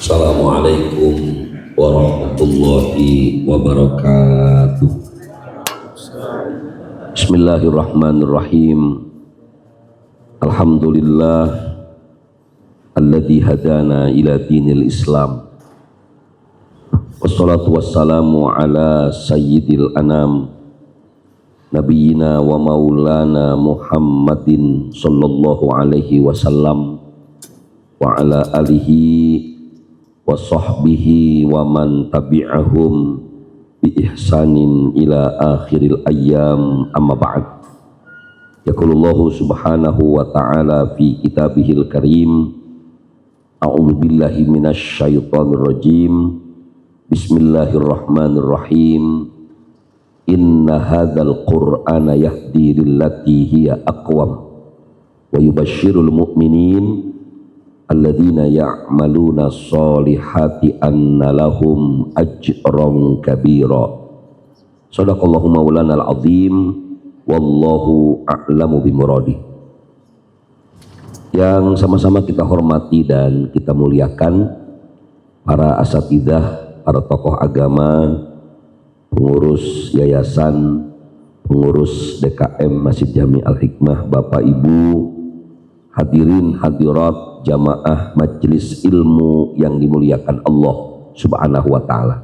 Assalamualaikum warahmatullahi wabarakatuh. Bismillahirrahmanirrahim. Alhamdulillah alladzi hadana ila dinil Islam. Wassalatu wassalamu ala sayyidil anam nabiyyina wa maulana Muhammadin sallallahu alaihi wasallam wa ala alihi wa sahbihi wa man tabi'ahum bi ihsanin ila akhiril ayyam, amma ba'd. Yaqulullahu subhanahu wa ta'ala fi kitabihil karim, a'udzu billahi minasy syaithanir rajim, bismillahirrahmanirrahim, inna hadzal qur'ana yahdi lillati hiya aqwam wa yubashshirul mu'minin alladzina ya'maluna sholihati anna lahum ajran kabira. Shadaqallahu maulana al-azim, wallahu a'lamu bimuradi. Yang sama-sama kita hormati dan kita muliakan para asatidzah, para tokoh agama, pengurus yayasan, pengurus DKM Masjid Jami Al-Hikmah, Bapak Ibu, hadirin hadirat jamaah majelis ilmu yang dimuliakan Allah subhanahu wa ta'ala.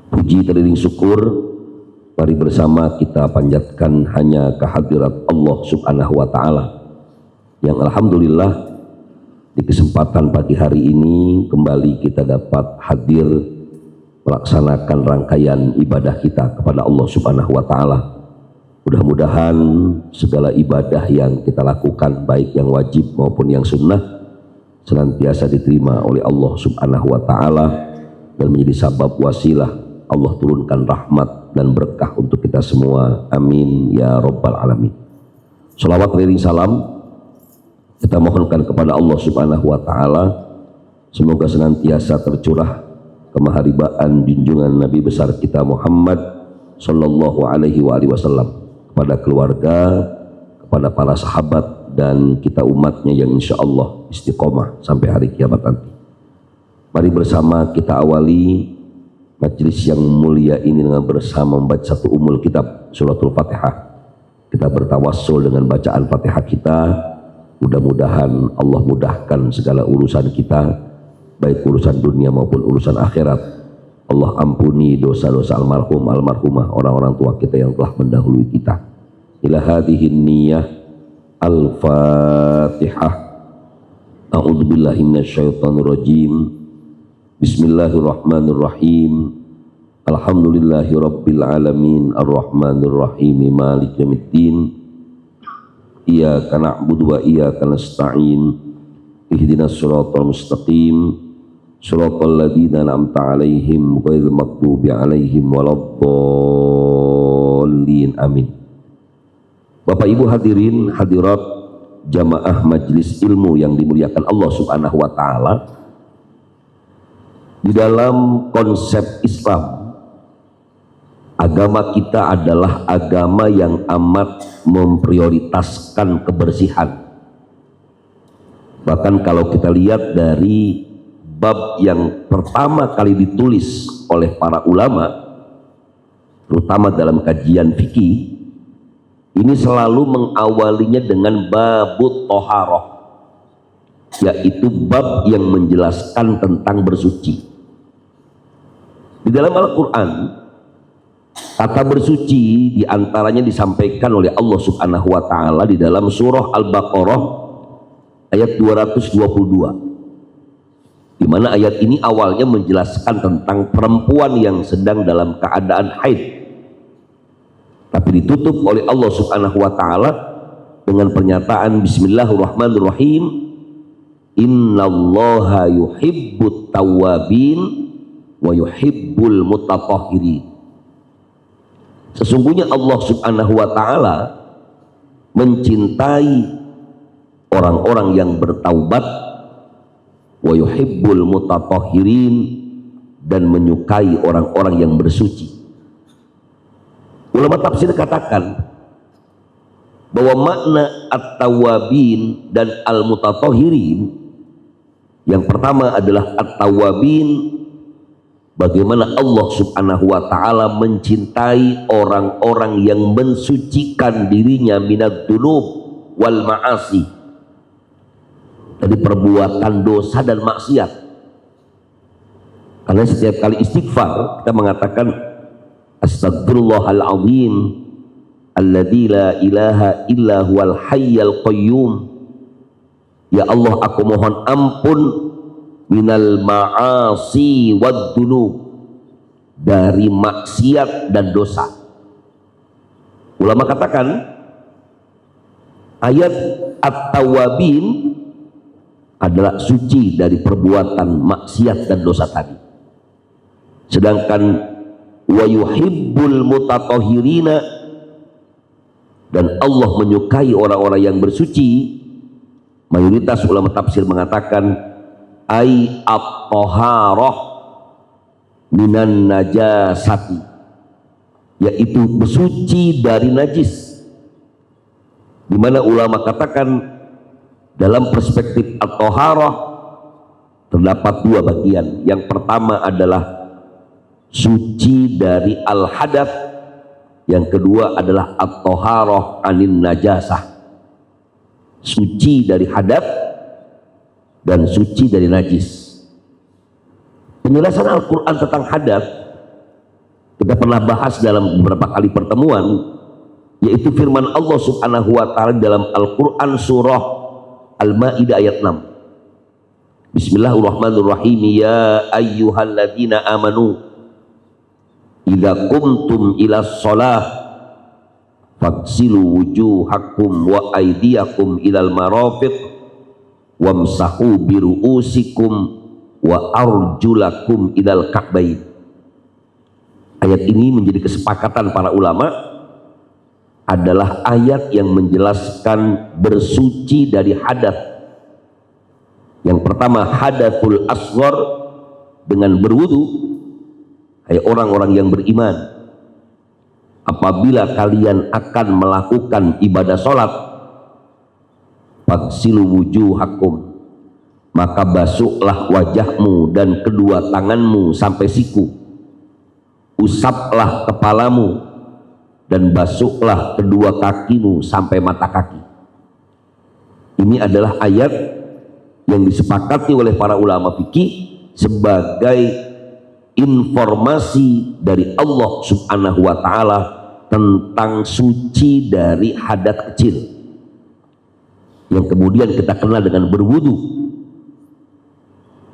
Puji teriring syukur, mari bersama kita panjatkan hanya kehadirat Allah subhanahu wa ta'ala, yang alhamdulillah di kesempatan pagi hari ini kembali kita dapat hadir melaksanakan rangkaian ibadah kita kepada Allah subhanahu wa ta'ala. Mudah-mudahan segala ibadah yang kita lakukan, baik yang wajib maupun yang sunnah, senantiasa diterima oleh Allah subhanahu wa ta'ala dan menjadi sabab wasilah Allah turunkan rahmat dan berkah untuk kita semua. Amin ya rabbal alamin. Shalawat keliling salam kita mohonkan kepada Allah subhanahu wa ta'ala, semoga senantiasa tercurah kemaharibaan junjungan Nabi besar kita Muhammad sallallahu alaihi wasallam kepada keluarga, kepada para sahabat, dan kita umatnya yang insya Allah istiqomah sampai hari kiamat nanti. Mari bersama kita awali majelis yang mulia ini dengan bersama membaca satu umul kitab, suratul Fatihah. Kita bertawassul dengan bacaan Fatihah kita. Mudah-mudahan Allah mudahkan segala urusan kita, baik urusan dunia maupun urusan akhirat. Allah ampuni dosa-dosa almarhum almarhumah, orang-orang tua kita yang telah mendahului kita. Ila hadhihi niyyah al-Fatihah. A'udzu billahi minasyaitonir rajim. Bismillahirrahmanirrahim. Alhamdulillahi rabbil alamin, arrahmanir rahim, maliki yaumiddin. Iyyaka na'budu wa iyyaka nasta'in. Ihdinas shiratal mustaqim. Shiratal ladzina an'amta 'alaihim ghairil maghdubi 'alaihim waladdallin. Amin. Bapak Ibu hadirin hadirat jamaah majelis ilmu yang dimuliakan Allah subhanahu wa ta'ala, di dalam konsep Islam, agama kita adalah agama yang amat memprioritaskan kebersihan. Bahkan kalau kita lihat dari bab yang pertama kali ditulis oleh para ulama, terutama dalam kajian fikih, ini selalu mengawalinya dengan babut toharoh, yaitu bab yang menjelaskan tentang bersuci. Di dalam Al-Quran, kata bersuci diantaranya disampaikan oleh Allah subhanahu wa ta'ala di dalam surah Al-Baqarah ayat 222, di mana ayat ini awalnya menjelaskan tentang perempuan yang sedang dalam keadaan haid, tapi ditutup oleh Allah subhanahu wa ta'ala dengan pernyataan bismillahirrahmanirrahim, innallaha yuhibbut tawwabin wa yuhibbul mutatahhirin. Sesungguhnya Allah subhanahu wa ta'ala mencintai orang-orang yang bertaubat, wa yuhibbul mutatahhirin, dan menyukai orang-orang yang bersuci. Ulama tafsir katakan bahwa makna at-tawwabin dan al-mutatahhirin Yang pertama adalah at-tawwabin, bagaimana Allah subhanahu wa ta'ala mencintai orang-orang yang mensucikan dirinya minad dzunub wal ma'asi, dari perbuatan dosa dan maksiat. Karena setiap kali istighfar kita mengatakan astagfirullahal azim alladzi la ilaha illa huwal hayyal qayyum. Ya Allah, aku mohon ampun minal ma'asi wad dzunub, dari maksiat dan dosa. Ulama katakan ayat at-tawwabin adalah suci dari perbuatan maksiat dan dosa tadi. Sedangkan wa yuhibbul mutatahhirina, dan Allah menyukai orang-orang yang bersuci. Mayoritas ulama tafsir mengatakan ai at-taharah minan najasati, yaitu bersuci dari najis. Di mana ulama katakan dalam perspektif at-taharah terdapat dua bagian. Yang pertama adalah suci dari al-hadath, yang kedua adalah at-taharah anin najasah, suci dari hadath dan suci dari najis. Penjelasan Al-Quran tentang hadath kita pernah bahas dalam beberapa kali pertemuan, yaitu firman Allah subhanahu wa ta'ala dalam Al-Quran surah Al-Ma'idah ayat 6. Bismillahirrahmanirrahim. Ya ayyuhalladzina amanu idza qumtum ila shalah faghsilu wujuhakum wa aydiyakum ilal marafiq wamsahu biru'usikum wa arjulakum ilal ka'bain. Ayat ini menjadi kesepakatan para ulama adalah ayat yang menjelaskan bersuci dari hadath. Yang pertama hadathul asghar, dengan berwudu. Hai orang-orang yang beriman, apabila kalian akan melakukan ibadah sholat, faghsilu wujuhakum, maka basuhlah wajahmu dan kedua tanganmu sampai siku, usaplah kepalamu dan basuhlah kedua kakimu sampai mata kaki. Ini adalah ayat yang disepakati oleh para ulama fikih sebagai informasi dari Allah subhanahu wa ta'ala tentang suci dari hadath kecil, yang kemudian kita kenal dengan berwudu.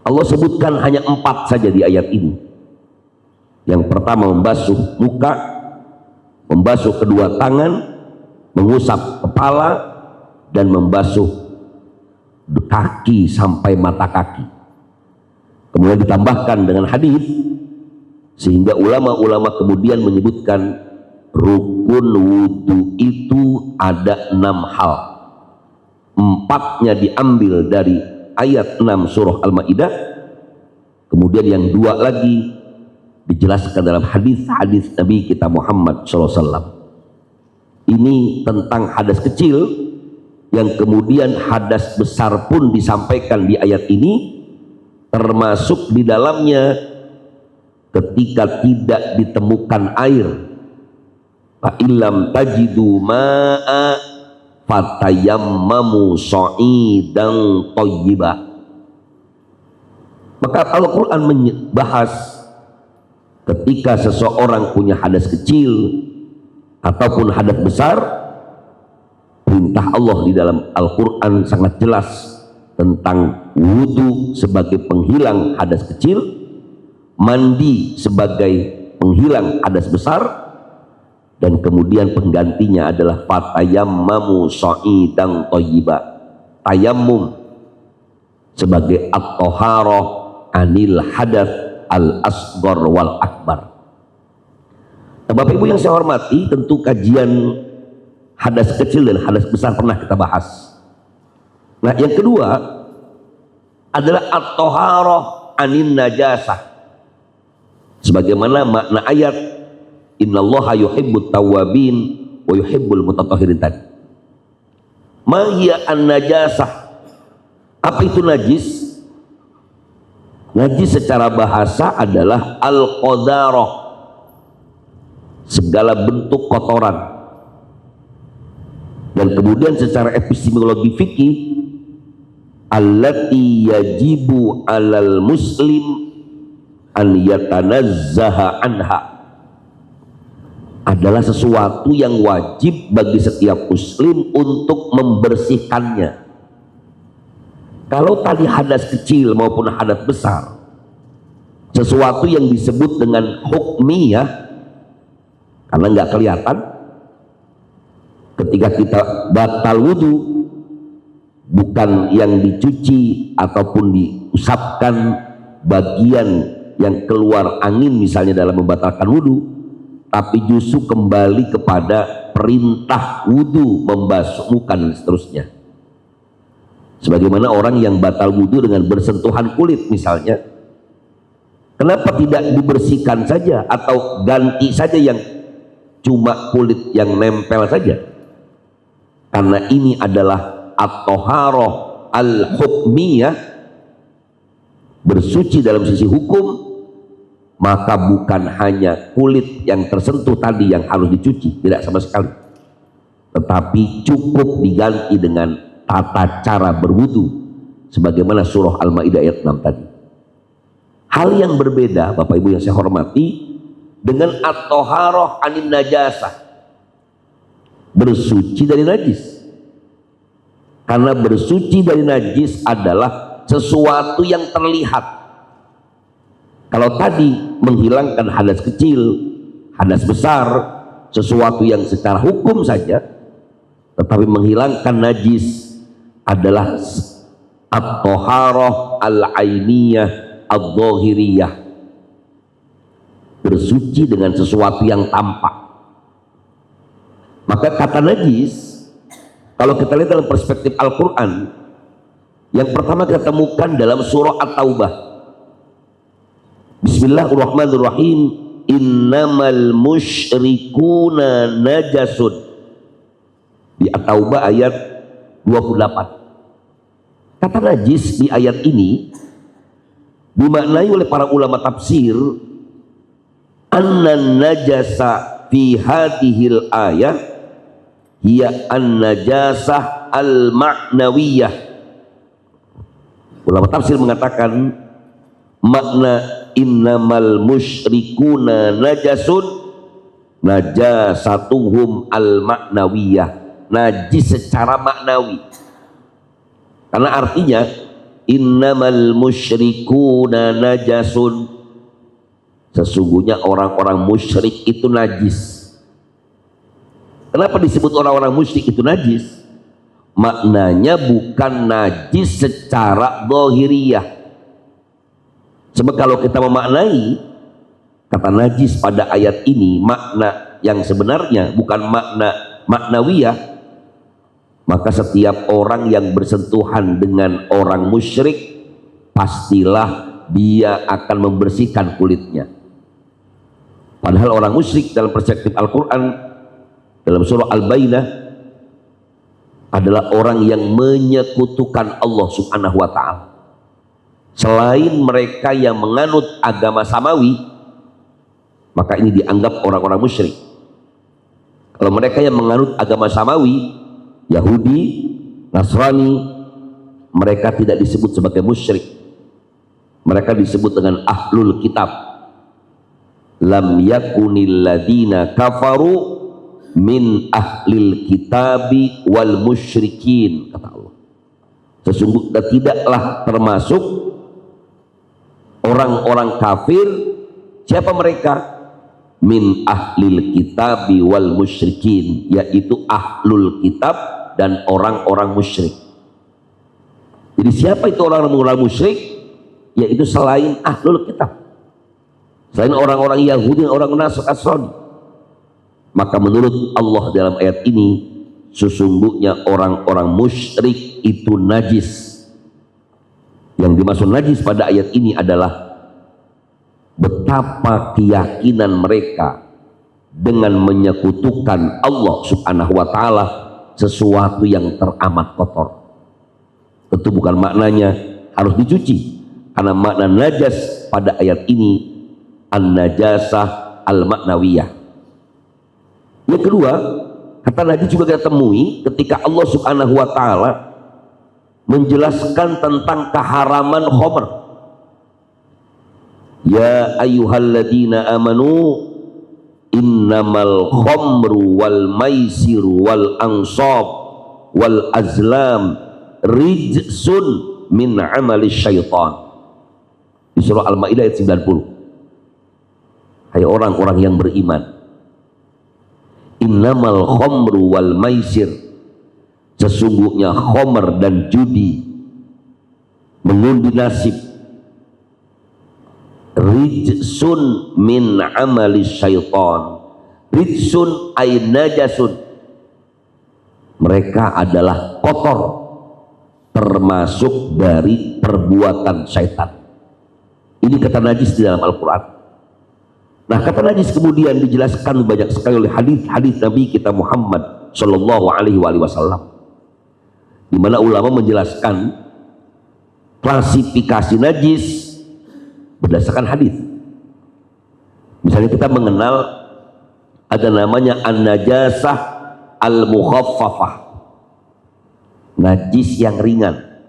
Allah sebutkan hanya 4 saja di ayat ini. Yang pertama membasuh muka, membasuh kedua tangan, mengusap kepala, dan membasuh kaki sampai mata kaki. Kemudian ditambahkan dengan hadis, sehingga ulama-ulama kemudian menyebutkan rukun wudu itu ada 6 hal. 4-nya diambil dari ayat 6 surah Al-Ma'idah, kemudian yang 2 lagi dijelaskan dalam hadis-hadis Nabi kita Muhammad SAW. Ini tentang hadas kecil, yang kemudian hadas besar pun disampaikan di ayat ini, termasuk di dalamnya ketika tidak ditemukan air. Fa illam tajidu ma'a fatayammamu sha'idan thayyiba. Maka Al-Quran membahas ketika seseorang punya hadas kecil ataupun hadas besar, perintah Allah di dalam Al-Quran sangat jelas tentang wudu sebagai penghilang hadas kecil, mandi sebagai penghilang hadas besar, dan kemudian penggantinya adalah fatayammamu sha'idan thayyiba, tayammum sebagai at-taharah anil hadath al-asghar wal akbar. Nah, Bapak Ibu yang saya hormati, tentu kajian hadas kecil dan hadas besar pernah kita bahas. Nah, yang kedua adalah at-taharah anin najasah, sebagaimana makna ayat innallaha yuhibbut tawwabin wa yuhibbul mutatahhirin tadi. Ma hiya an-najasah? Apa itu najis? Najis secara bahasa adalah al-qadarah, segala bentuk kotoran. Dan kemudian secara epistemologi fikih, allati yajibu alal muslim an yatanazzaha anha, adalah sesuatu yang wajib bagi setiap muslim untuk membersihkannya. Kalau tadi hadas kecil maupun hadas besar, sesuatu yang disebut dengan hukmiyah, karena nggak kelihatan, ketika kita batal wudhu, bukan yang dicuci ataupun diusapkan bagian yang keluar angin misalnya dalam membatalkan wudhu, tapi justru kembali kepada perintah wudhu, membasuh muka dan seterusnya. Sebagaimana orang yang batal wudhu dengan bersentuhan kulit misalnya, kenapa tidak dibersihkan saja atau ganti saja yang cuma kulit yang nempel saja? Karena ini adalah at-thaharah al-hukmiyah, bersuci dalam sisi hukum, maka bukan hanya kulit yang tersentuh tadi yang harus dicuci, tidak sama sekali, tetapi cukup diganti dengan tata cara berwudu sebagaimana surah Al-Maidah ayat 6 tadi. Hal yang berbeda Bapak Ibu yang saya hormati dengan at-thaharah anin najasah, bersuci dari najis. Karena bersuci dari najis adalah sesuatu yang terlihat. Kalau tadi menghilangkan hadas kecil, hadas besar, sesuatu yang secara hukum saja, tetapi menghilangkan najis adalah at-thaharah al-ainiyah ad-dhahiriyah, bersuci dengan sesuatu yang tampak. Maka kata najis, kalau kita lihat dalam perspektif Al-Quran, yang pertama kita temukan dalam surah At-Taubah. Bismillahirrahmanirrahim. Innamal musyrikuna najasun. Di At-Taubah ayat 28. Kata najis di ayat ini dimaknai oleh para ulama tafsir, annan najasa fi hadhil ayah hiya an-najasah al-ma'nawiyah. Ulama tafsir mengatakan makna innamal musyrikuna najasun, najasatuhum al-ma'nawiyah, najis secara maknawi. Karena artinya innamal musyrikuna najasun, sesungguhnya orang-orang musyrik itu najis. Kenapa disebut orang-orang musyrik itu najis? Maknanya bukan najis secara zahiriyah. Sebab kalau kita memaknai kata najis pada ayat ini, makna yang sebenarnya bukan makna maknawiyah, maka setiap orang yang bersentuhan dengan orang musyrik pastilah dia akan membersihkan kulitnya. Padahal orang musyrik dalam perspektif Al-Quran dalam surah Al-Baqarah adalah orang yang menyekutukan Allah Subhanahu wa ta'ala. Selain mereka yang menganut agama samawi, maka ini dianggap orang-orang musyrik. Kalau mereka yang menganut agama samawi, Yahudi, Nasrani, mereka tidak disebut sebagai musyrik. Mereka disebut dengan ahlul kitab. Lam yakunil ladina kafaru min ahlil kitabi wal musyrikin, kata Allah. Sesungguhnya tidaklah termasuk orang-orang kafir. Siapa mereka? Min ahlil kitabi wal musyrikin, yaitu ahlul kitab dan orang-orang musyrik. Jadi siapa itu orang-orang musyrik? Yaitu selain ahlul kitab, selain orang-orang Yahudi dan orang Nasrani. Maka menurut Allah dalam ayat ini, sesungguhnya orang-orang musyrik itu najis. Yang dimaksud najis pada ayat ini adalah betapa keyakinan mereka dengan menyekutukan Allah Subhanahu wa ta'ala sesuatu yang teramat kotor. Tentu bukan maknanya harus dicuci, Karena makna najas pada ayat ini an-najasah al-maknawiyah. Yang kedua, kata najis juga kita temui ketika Allah Subhanahu wa taala menjelaskan tentang keharaman khamr. Ya ayyuhalladzina amanu innamal khamru wal maisiru wal ansab wal azlam rijsun min amali syaitan. Di surah Al-Maidah ayat 90. Hai orang-orang yang beriman, innamal khamru wal maisir, sesungguhnya khamr dan judi, mengundi nasib, rijsun min amali syaitan. Rijsun ay najasun, mereka adalah kotor, termasuk dari perbuatan syaitan. Ini kata najis di dalam Al-Quran. Nah, kata najis kemudian dijelaskan banyak sekali oleh hadis-hadis Nabi kita Muhammad Shallallahu Alaihi Wasallam, di mana ulama menjelaskan klasifikasi najis berdasarkan hadis. Misalnya kita mengenal ada namanya an-najasah al-mukhaffafah, najis yang ringan.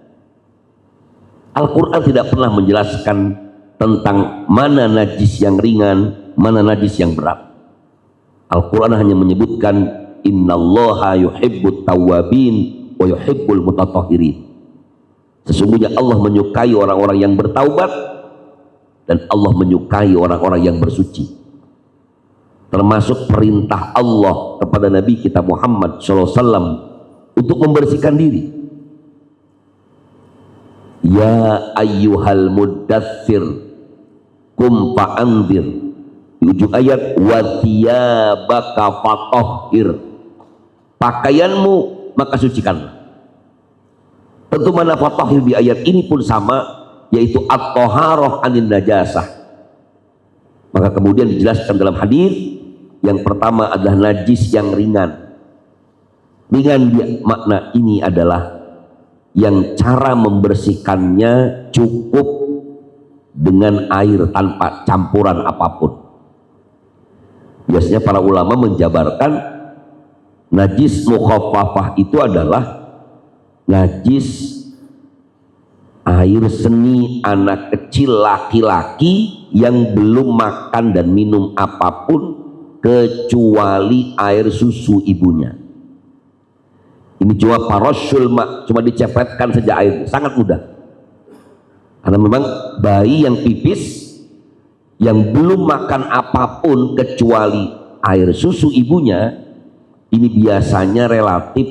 Al-Quran tidak pernah menjelaskan tentang mana najis yang ringan, mana najis yang berat. Al-Quran hanya menyebutkan innallaha yuhibbut tawwabin wa yuhibbul mutatahhirin. Sesungguhnya Allah menyukai orang-orang yang bertaubat dan Allah menyukai orang-orang yang bersuci. Termasuk perintah Allah kepada Nabi kita Muhammad SAW untuk membersihkan diri. Ya ayyuhal muddathir kum fa'anzir. Di ujung ayat wa thiyabaka fatahhir, pakaianmu maka sucikanlah. Tentu mana fatahhir di ayat ini pun sama, yaitu at-taharah anin najasah. Maka kemudian dijelaskan dalam hadis, yang pertama adalah najis yang ringan. Ringan dia, makna ini adalah yang cara membersihkannya cukup dengan air tanpa campuran apapun. Biasanya para ulama menjabarkan najis mukhaffafah itu adalah najis air seni anak kecil laki-laki yang belum makan dan minum apapun kecuali air susu ibunya. Ini cuma parosul, cuma dicepetkan saja air, sangat mudah. Karena memang bayi yang pipis yang belum makan apapun kecuali air susu ibunya, ini biasanya relatif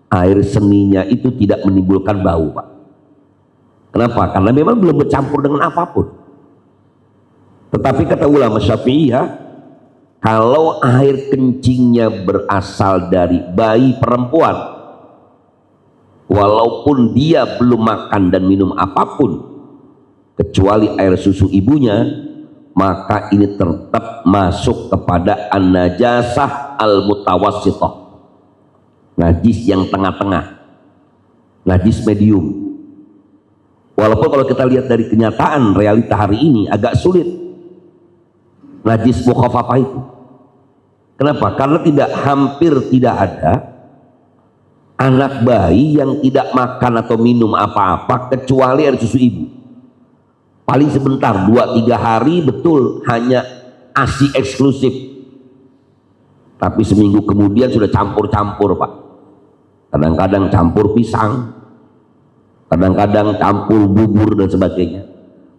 air seninya itu tidak menimbulkan bau, Pak. Kenapa? Karena memang belum bercampur dengan apapun. Tetapi kata ulama Syafi'iyah, kalau air kencingnya berasal dari bayi perempuan, walaupun dia belum makan dan minum apapun kecuali air susu ibunya, maka ini tetap masuk kepada an-najasah al-mutawassithah, najis yang tengah-tengah, najis medium. Walaupun kalau kita lihat dari kenyataan realita hari ini agak sulit najis mukhaffafah itu. Kenapa? Karena hampir tidak ada anak bayi yang tidak makan atau minum apa-apa kecuali air susu ibu. Paling sebentar, 2-3 hari, betul, hanya ASI eksklusif. Tapi seminggu kemudian sudah campur-campur, Pak. Kadang-kadang campur pisang, kadang-kadang campur bubur dan sebagainya.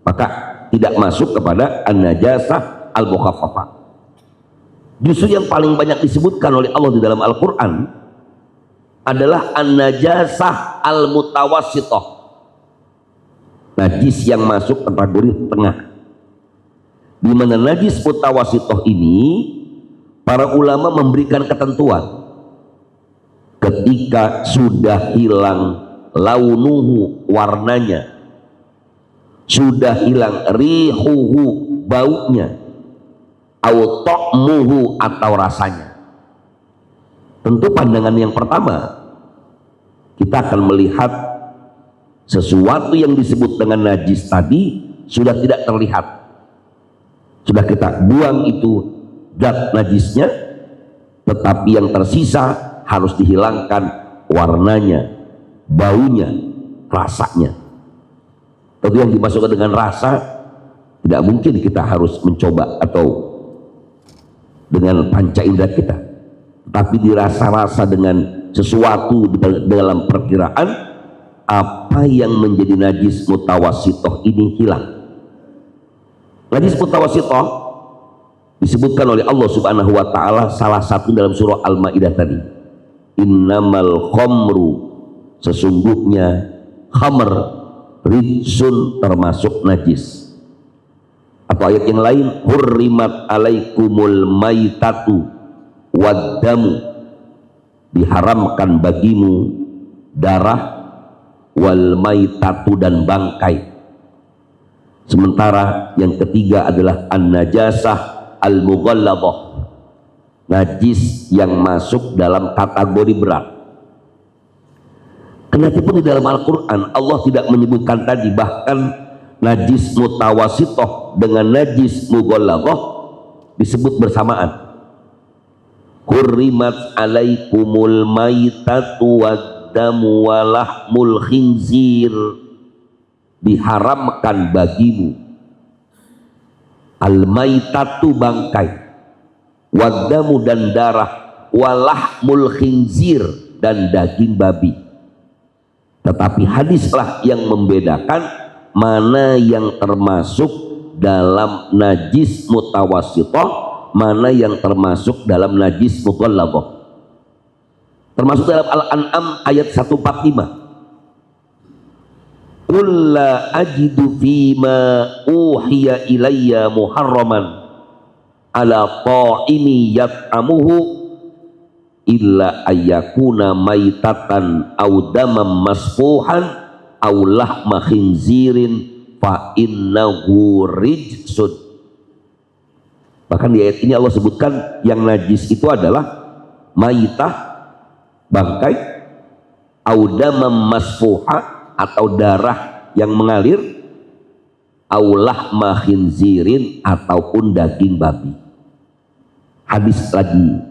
Maka tidak masuk kepada an-najasah al-mukhaffafah. Justru yang paling banyak disebutkan oleh Allah di dalam Al-Quran adalah an-najasah al-mutawassithah, najis yang masuk kategori tengah. Di mana najis mutawassithah ini para ulama memberikan ketentuan. Ketika sudah hilang launuhu, warnanya, sudah hilang rihuhu, baunya, au ta'muhu, atau rasanya. Tentu pandangan yang pertama, kita akan melihat sesuatu yang disebut dengan najis tadi sudah tidak terlihat, sudah kita buang itu zat najisnya, tetapi yang tersisa harus dihilangkan warnanya, baunya, rasanya. Tentu yang dimasukkan dengan rasa tidak mungkin kita harus mencoba atau dengan panca indera kita, tapi dirasa-rasa dengan sesuatu dalam perkiraan apa yang menjadi najis mutawasitoh ini hilang. Najis mutawasitoh disebutkan oleh Allah Subhanahu wa taala salah satu dalam surah Al-Maidah tadi. Innamal khamru, sesungguhnya khamr, rijsun, termasuk najis. Atau ayat yang lain, hurrimat alaikumul maitatu waddamu, diharamkan bagimu darah, wal maitatu, dan bangkai. Sementara yang ketiga adalah an-najasah al-mughalladhah, najis yang masuk dalam kategori berat. Kenapa di dalam Al-Quran Allah tidak menyebutkan tadi, bahkan najis mutawasitoh dengan najis mughalladhah disebut bersamaan. Hurrimat alaikumul maitatu waddamu walahmul khinzir, diharamkan bagimu al-maitatu, bangkai, waddamu, dan darah, walahmul khinzir, dan daging babi. Tetapi hadislah yang membedakan mana yang termasuk dalam najis mutawasitoh, mana yang termasuk dalam najis mughalladhah. Termasuk dalam Al-An'am ayat 145. Qul la ajidu fima uhiya ilayya muharraman ala ta'imi yat'amuhu illa ayyakuna maitatan aw damam masfuhan aw lahma khinzirin fa innahu rijsun. Bahkan di ayat ini Allah sebutkan yang najis itu adalah maitah, bangkai, audamam masfuha, atau darah yang mengalir, aulahma khinzirin, ataupun daging babi. Hadis lagi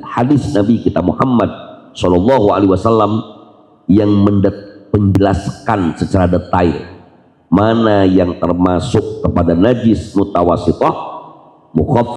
hadis Nabi kita Muhammad Shallallahu Alaihi Wasallam yang menjelaskan secara detail mana yang termasuk kepada najis mutawasitoh, mukhaf